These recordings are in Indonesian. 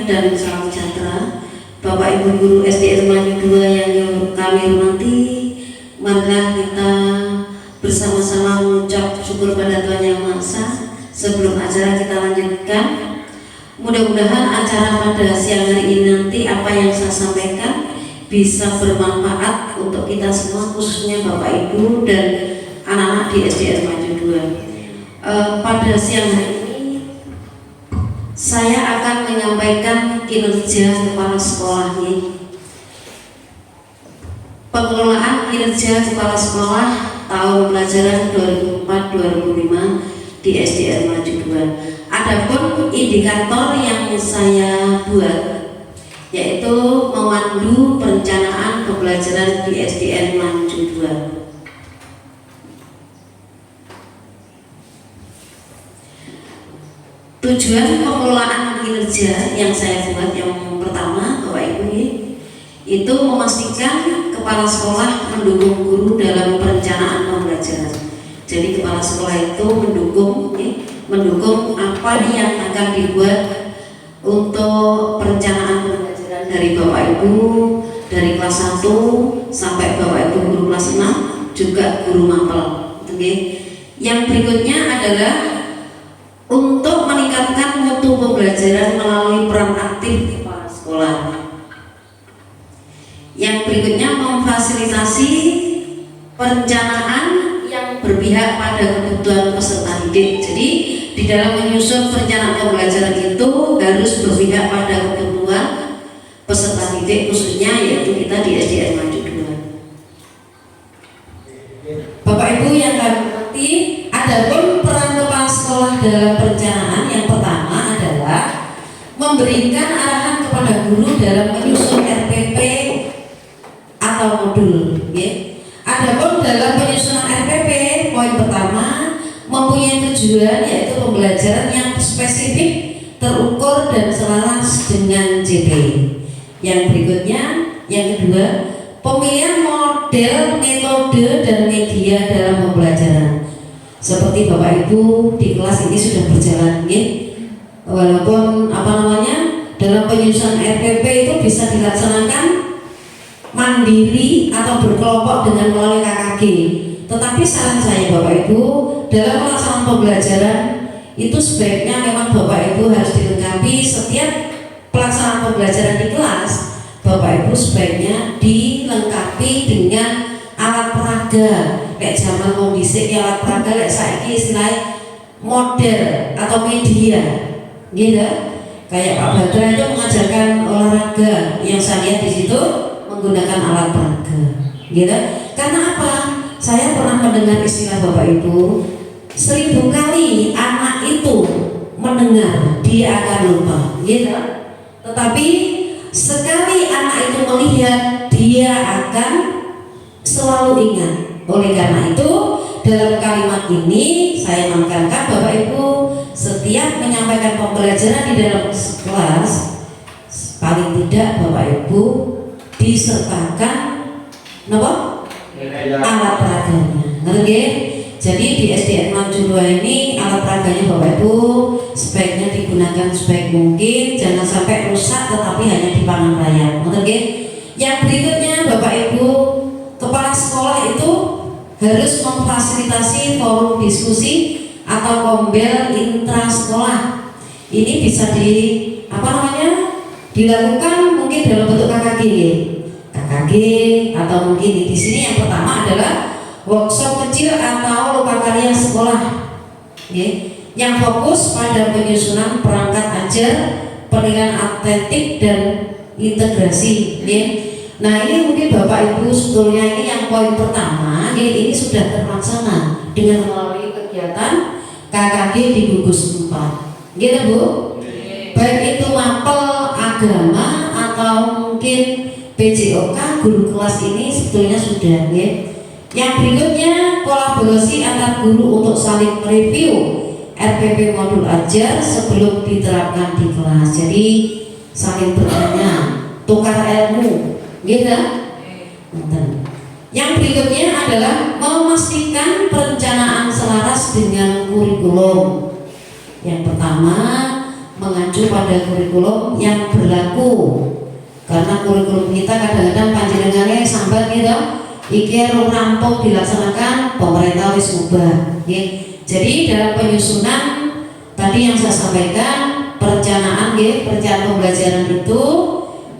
dan salam sejahtera Bapak Ibu Guru SD Manyu 2 yang kami hormati. Marilah kita bersama-sama mengucap syukur pada Tuhan Yang Maha Esa. Sebelum acara kita lanjutkan, mudah-mudahan acara pada siang hari ini nanti apa yang saya sampaikan bisa bermanfaat untuk kita semua, khususnya Bapak Ibu dan anak-anak di SDN Manyu 2. Pada siang hari ini saya akan menyampaikan kinerja kepala sekolah ini. Pengelolaan kinerja kepala sekolah tahun pelajaran 2004-2005 di SDN Manyu 2. Adapun indikator yang saya buat yaitu memandu perencanaan pembelajaran di SDN Manyu 2. Tujuan pengelolaan kinerja yang saya buat yang pertama, Bapak Ibu, itu memastikan kepala sekolah mendukung guru dalam perencanaan pembelajaran. Jadi kepala sekolah itu mendukung apa yang akan dibuat untuk perencanaan pembelajaran dari Bapak Ibu dari kelas 1 sampai Bapak Ibu guru kelas 6 juga guru mapel. Yang berikutnya adalah untuk meningkatkan mutu pembelajaran melalui peran aktif kepala sekolah. Yang berikutnya memfasilitasi perencanaan yang berpihak pada kebutuhan peserta didik. Jadi di dalam menyusun perencanaan pembelajaran itu harus berpihak pada kebutuhan peserta didik, khususnya yaitu kita di SDN Manyu 2. Bapak Ibu yang kami hormati, adapun peran kepala sekolah dalam perencanaan yang pertama adalah memberikan arahan kepada guru dalam menyusun RPP atau modul. Adapun dalam penyusunan RPP, poin pertama mempunyai tujuan yaitu pembelajaran yang spesifik, terukur dan selaras dengan JP. Yang berikutnya, yang kedua, pemilihan model, metode dan media dalam pembelajaran. Seperti Bapak Ibu di kelas ini sudah berjalan, walaupun dalam penyusunan RPP itu bisa dilaksanakan mandiri atau berkelompok dengan melalui KKG. Tetapi saran saya Bapak Ibu, dalam pelaksanaan pembelajaran itu sebaiknya memang Bapak Ibu harus dilengkapi setiap pelaksanaan pembelajaran di kelas. Bapak Ibu sebaiknya dilengkapi dengan alat peraga. Kayak zaman mau bisik ya alat peraga, kayak saiki istilahnya model atau media, gitu. Kayak Pak Badra itu mengajarkan olahraga, yang saya lihat di situ menggunakan alat peraga, gitu. Karena apa? Saya pernah mendengar istilah Bapak Ibu, 1000 kali anak itu mendengar dia akan lupa, gitu. Tetapi sekali anak itu melihat dia akan selalu ingat. Oleh karena itu dalam kalimat ini saya menekankan Bapak Ibu, setiap menyampaikan pembelajaran di dalam kelas paling tidak Bapak Ibu disertakan alat peraganya. Ngerti? Jadi di SDN Manyu 2 ini alat peraganya Bapak Ibu sebaiknya digunakan sebaik mungkin, jangan sampai rusak tetapi hanya dipangan raya. Ngerti? Yang berikutnya Bapak Ibu, kepala sekolah itu harus memfasilitasi forum diskusi atau kombel intra sekolah. Ini bisa dilakukan mungkin dalam bentuk KKG atau mungkin di sini yang pertama adalah workshop kecil atau lokakarya sekolah, yang fokus pada penyusunan perangkat ajar, penilaian autentik dan integrasi. Nah ini mungkin Bapak Ibu sebetulnya ini yang poin pertama, ini sudah terlaksana dengan melalui kegiatan KKG di gugus 4, gitu Bu. Baik itu mapel agama atau mungkin PJOK guru kelas ini sebetulnya sudah. Yang berikutnya kolaborasi antar guru untuk saling mereview RPP modul ajar sebelum diterapkan di kelas. Jadi saling bertanya, tukar ilmu, gitu. Yang berikutnya adalah memastikan perencanaan selaras dengan kurikulum. Yang pertama, mengacu pada kurikulum yang berlaku. Karena kurikulum kita kadang-kadang panjenengannya sambat gitu, iki rampung dilaksanakan pemerintah wis ngubah. Jadi dalam penyusunan tadi yang saya sampaikan, perencanaan perencanaan pembelajaran itu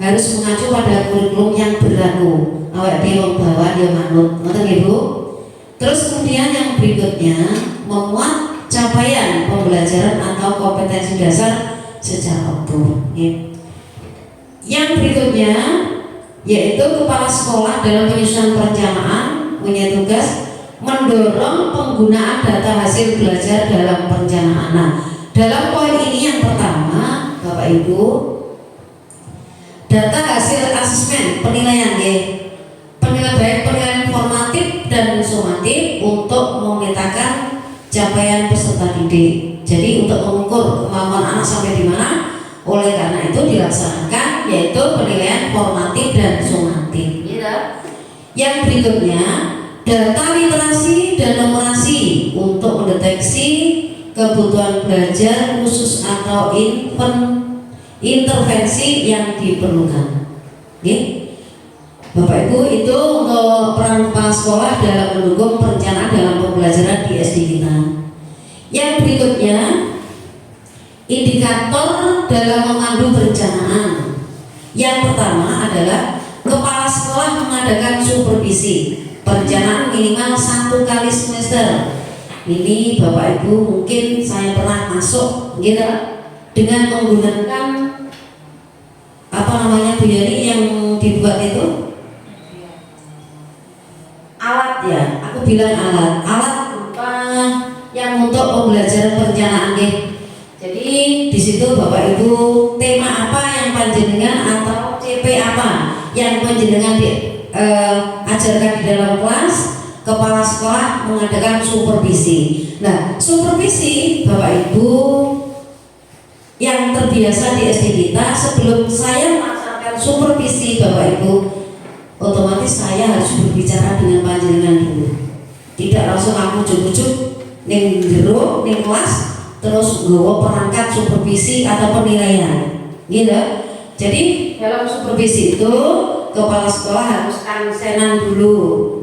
harus mengacu pada kurikulum yang berlaku. Awak dewa bawa dia manut, ngoten Ibu. Terus kemudian yang berikutnya memuat capaian pembelajaran atau kompetensi dasar secara utuh. Yang berikutnya yaitu kepala sekolah dalam penyusunan perencanaan punya tugas mendorong penggunaan data hasil belajar dalam perencanaan. Nah, dalam poin ini yang pertama, Bapak Ibu, data hasil asesmen penilaian penilaian formatif dan sumatif untuk memetakan capaian peserta didik. Jadi untuk mengukur kemampuan anak sampai di mana. Oleh karena itu dilaksanakan yaitu penilaian formatif dan sumatif. Yang berikutnya data literasi dan numerasi untuk mendeteksi kebutuhan belajar khusus atau intervensi yang diperlukan. Bapak Ibu, itu untuk peran kepala sekolah dalam mendukung perencanaan dalam pembelajaran di SD kita. Yang berikutnya indikator dalam memandu perencanaan. Yang pertama adalah kepala sekolah mengadakan supervisi perencanaan minimal 1 kali semester. Ini Bapak Ibu mungkin saya pernah masuk gitu, dengan menggunakan apa namanya Bu Yani yang dibuat itu alat ya, aku bilang alat apa yang untuk pembelajaran perencanaan Jadi di situ Bapak Ibu tema apa yang panjenengan atau CP apa yang panjenengan ajarkan di dalam kelas, kepala sekolah mengadakan supervisi. Nah, supervisi Bapak Ibu yang terbiasa di SD kita, sebelum saya melaksanakan supervisi Bapak Ibu, otomatis saya harus berbicara dengan panjenengan dulu. Tidak langsung aku ujuk-ujuk ning jero ning kelas terus nggawa perangkat supervisi atau penilaian gitu. Jadi dalam supervisi itu kepala sekolah harus kansenan dulu,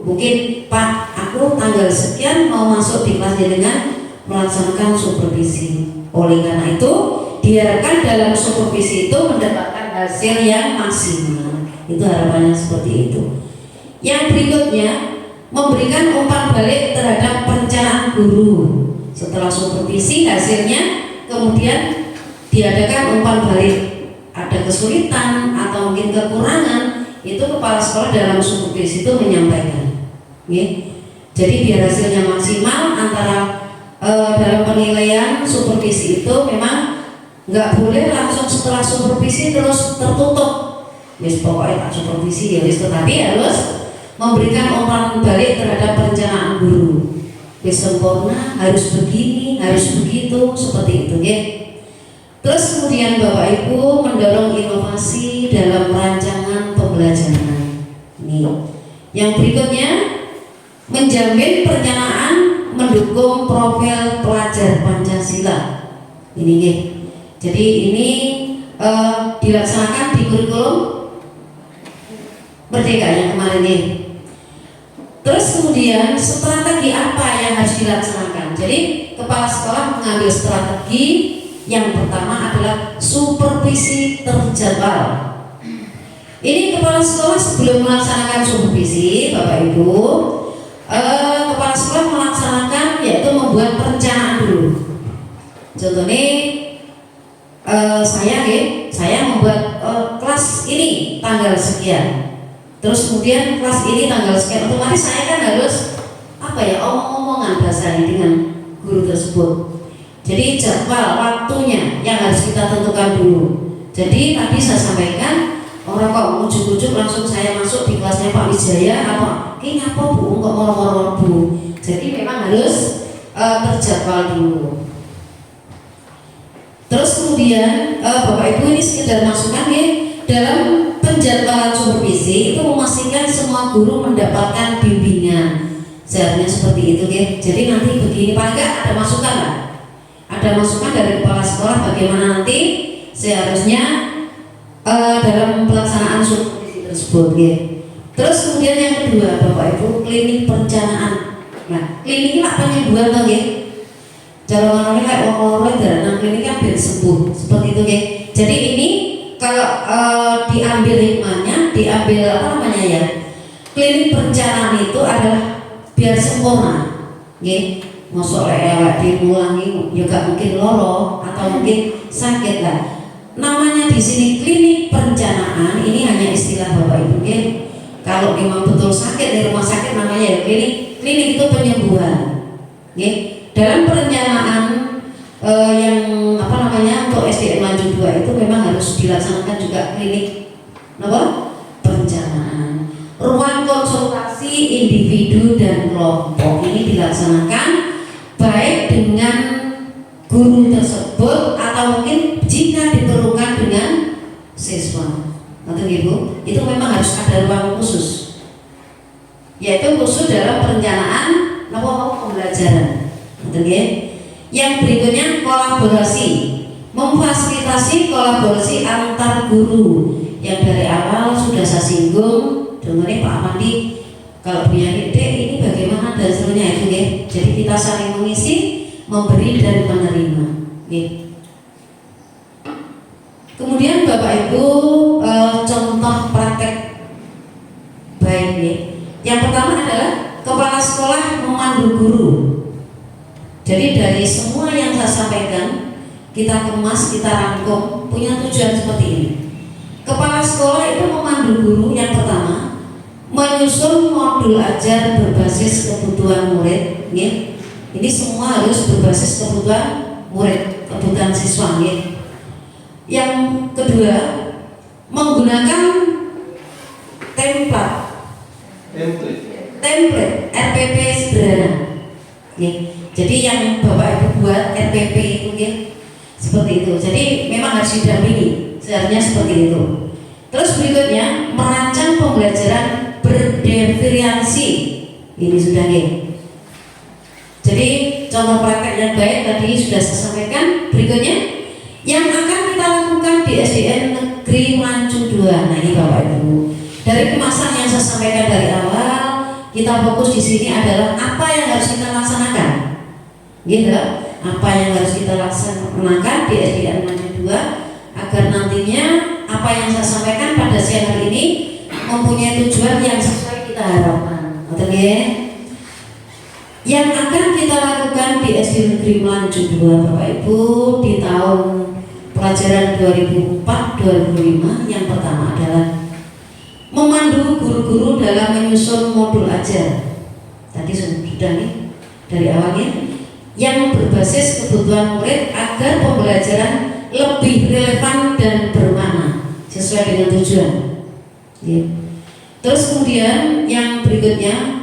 mungkin Pak aku tanggal sekian mau masuk di kelas dengan melaksanakan supervisi. Oleh karena itu diharapkan dalam supervisi itu mendapatkan hasil yang maksimal. Itu harapannya seperti itu. Yang berikutnya memberikan umpan balik terhadap perencanaan guru. Setelah supervisi hasilnya kemudian diadakan umpan balik, ada kesulitan atau mungkin kekurangan, itu kepala sekolah dalam supervisi itu menyampaikan. Jadi biar hasilnya maksimal antara dalam penilaian supervisi itu memang nggak boleh langsung setelah supervisi terus tertutup. Pokoknya tak supervisi ya tetapi harus memberikan umpan balik terhadap perencanaan guru. Sempurna, harus begini, harus begitu, seperti itu Terus kemudian Bapak Ibu mendorong inovasi dalam rancangan pembelajaran. Ini. Yang berikutnya menjamin perencanaan mendukung profil pelajar Pancasila. Ini Jadi ini dilaksanakan di kurikulum Merdeka yang kemarin Terus kemudian strategi apa yang harus dilaksanakan? Jadi kepala sekolah mengambil strategi yang pertama adalah supervisi terjadwal. Ini kepala sekolah sebelum melaksanakan supervisi, Bapak Ibu, kepala sekolah melaksanakan yaitu membuat perencanaan dulu. Contohnya saya membuat kelas ini tanggal sekian. Terus kemudian kelas ini tanggal sekian, otomatis saya kan harus omong-omongan bahasanya dengan guru tersebut. Jadi jadwal waktunya yang harus kita tentukan dulu. Jadi tadi saya sampaikan orang kok ujuk-ujuk langsung saya masuk di kelasnya Pak Wijaya ini apa Bu? Kok moro-moro Bu? Jadi memang harus terjadwal dulu. Terus kemudian Bapak Ibu ini sekedar masukan dalam penjadwalan supervisi itu memastikan semua guru mendapatkan bimbingan. Seharusnya seperti itu Jadi nanti begini, paling nggak ada masukan lah. ada masukan dari kepala sekolah bagaimana nanti seharusnya dalam pelaksanaan supervisi tersebut ya. Terus kemudian yang kedua Bapak Ibu, klinik perencanaan. Nah, klinik ini apa penyembuhan tuh ya? Jalan orang kayak orang dalam klinik kan biar sembuh seperti itu ya. Jadi ini kalau diambil hikmahnya, diambil apa namanya ya? Klinik perencanaan itu adalah biar sempurna, ya. Masuk lewat diulangi juga mungkin loro atau mungkin sakit lah. Namanya di sini klinik perencanaan ini hanya istilah Bapak Ibu ya. Kalau memang betul sakit di rumah sakit namanya ya klinik itu penyembuhan. Ya. Dalam perencanaan yang apa namanya untuk SDN lanjut 2 itu memang harus dilaksanakan juga klinik perencanaan. Ruang konsultasi individu dan kelompok ini dilaksanakan baik dengan guru tersebut atau mungkin jika diperlukan dengan siswa. Atau Ibu, itu memang harus ada ruang khusus, yaitu khusus dalam perencanaan pembelajaran. Betul ya? Yang berikutnya kolaborasi, memfasilitasi kolaborasi antar guru yang dari awal sudah saya singgung. Dengerin Pak Mandi, kalau punya ide ini bagaimana dan seterusnya itu ya. Jadi kita saling mengisi, memberi dan menerima. Ya. Kemudian Bapak Ibu contoh praktek baik ya. Yang pertama adalah kepala sekolah memandu guru. Jadi dari semua yang saya sampaikan kita kemas, kita rangkum punya tujuan seperti ini. Kepala sekolah itu memandu guru yang pertama menyusun modul ajar berbasis kebutuhan murid ya. Ini semua harus berbasis kebutuhan murid, kebutuhan siswa ya. Yang kedua menggunakan template RPP sederhana ya. Jadi yang Bapak Ibu buat RPP itu ya seperti itu. Jadi memang harus didampingi, seharusnya seperti itu. Terus berikutnya merancang pembelajaran berdiferensi. Ini sudah ya. Jadi contoh praktek yang baik tadi sudah saya sampaikan. Berikutnya yang akan kita lakukan di SDN Negeri Mancu 2. Nah ini Bapak Ibu, dari kemasan yang saya sampaikan dari awal, kita fokus di sini adalah apa yang harus kita laksanakan. Gitu, apa yang harus kita laksanakan di SDN Mancu 2 agar nantinya apa yang saya sampaikan pada siang hari ini mempunyai tujuan yang sesuai kita harapkan. Betul ya? Yang akan kita lakukan di SDN Negeri Mancu 2 Bapak Ibu di tahun pelajaran 2004-2005 yang pertama adalah memandu guru-guru dalam menyusun modul ajar. Tadi sudah nih dari awalnya yang berbasis kebutuhan murid agar pembelajaran lebih relevan dan bermakna sesuai dengan tujuan. Ya. Terus kemudian yang berikutnya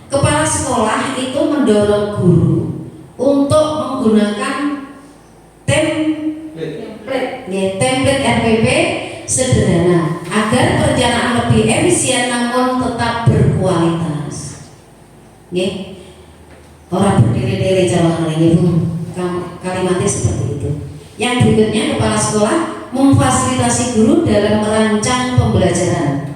kepala sekolah itu mendorong guru untuk menggunakan template RPP sederhana agar perencanaan lebih efisien namun tetap berkualitas. Nih, orang berdiri-diri jalan ini Bu, kalimatnya seperti itu. Yang berikutnya kepala sekolah memfasilitasi guru dalam merancang pembelajaran.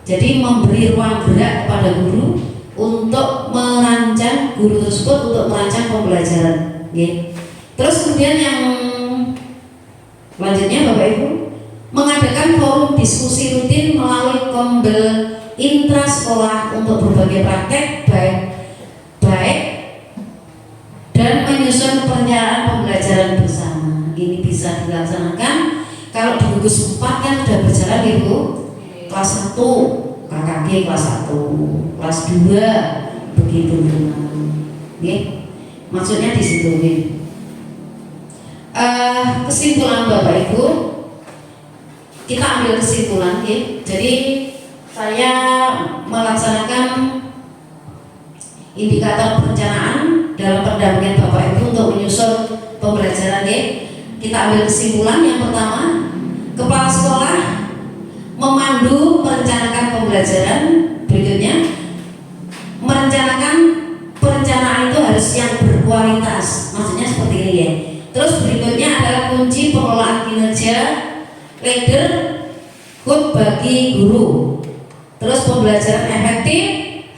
Jadi memberi ruang gerak kepada guru untuk merancang guru tersebut untuk merancang pembelajaran. Nih. Terus kemudian yang selanjutnya Bapak Ibu mengadakan forum diskusi rutin melalui kombel intra sekolah untuk berbagai praktek baik dan menyusun perencanaan pembelajaran bersama. Ini bisa dilaksanakan kalau di gugus 4 kan sudah berjalan Ibu. Kelas 1 KKG kelas 1, kelas 2 begitu. Nggih. Maksudnya di situ nggih. Kesimpulan Bapak Ibu, kita ambil kesimpulan ya. Jadi saya melaksanakan indikator perencanaan dalam pendampingan Bapak Ibu untuk menyusun pembelajaran ya. Kita ambil kesimpulan yang pertama, kepala sekolah memandu merencanakan pembelajaran. Berikutnya merencanakan perencanaan itu harus yang berkualitas. Maksudnya seperti ini ya. leaderhood bagi guru. Terus pembelajaran efektif,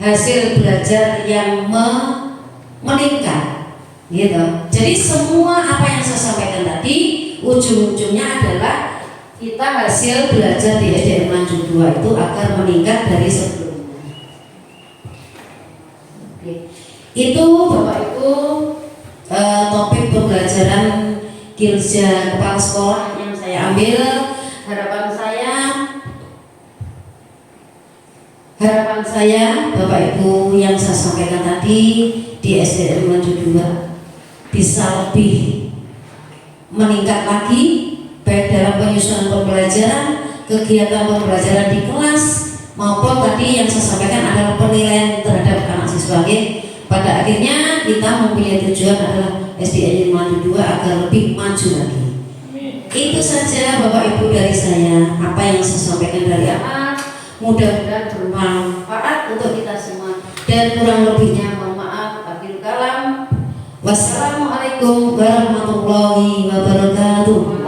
hasil belajar yang meningkat, gitu. Jadi semua apa yang saya sampaikan tadi ujung-ujungnya adalah kita hasil belajar di SDN Lanjut 2 itu akan meningkat dari sebelumnya. Oke. Itu Bapak Ibu topik pembelajaran kinerja kepala sekolah yang saya ambil. Harapan saya Bapak Ibu yang saya sampaikan tadi di SDN Lanjut 2 bisa lebih meningkat lagi, baik dalam penyusunan pembelajaran, kegiatan pembelajaran di kelas, maupun tadi yang saya sampaikan adalah penilaian terhadap anak siswa. Pada akhirnya kita mempunyai tujuan adalah SDN Lanjut 2 agar lebih maju lagi. Itu saja Bapak Ibu dari saya, apa yang saya sampaikan dari awal. Mudah-mudahan bermanfaat untuk kita semua, dan kurang lebihnya mohon maaf. Akhirul kalam. Wassalamualaikum warahmatullahi wabarakatuh.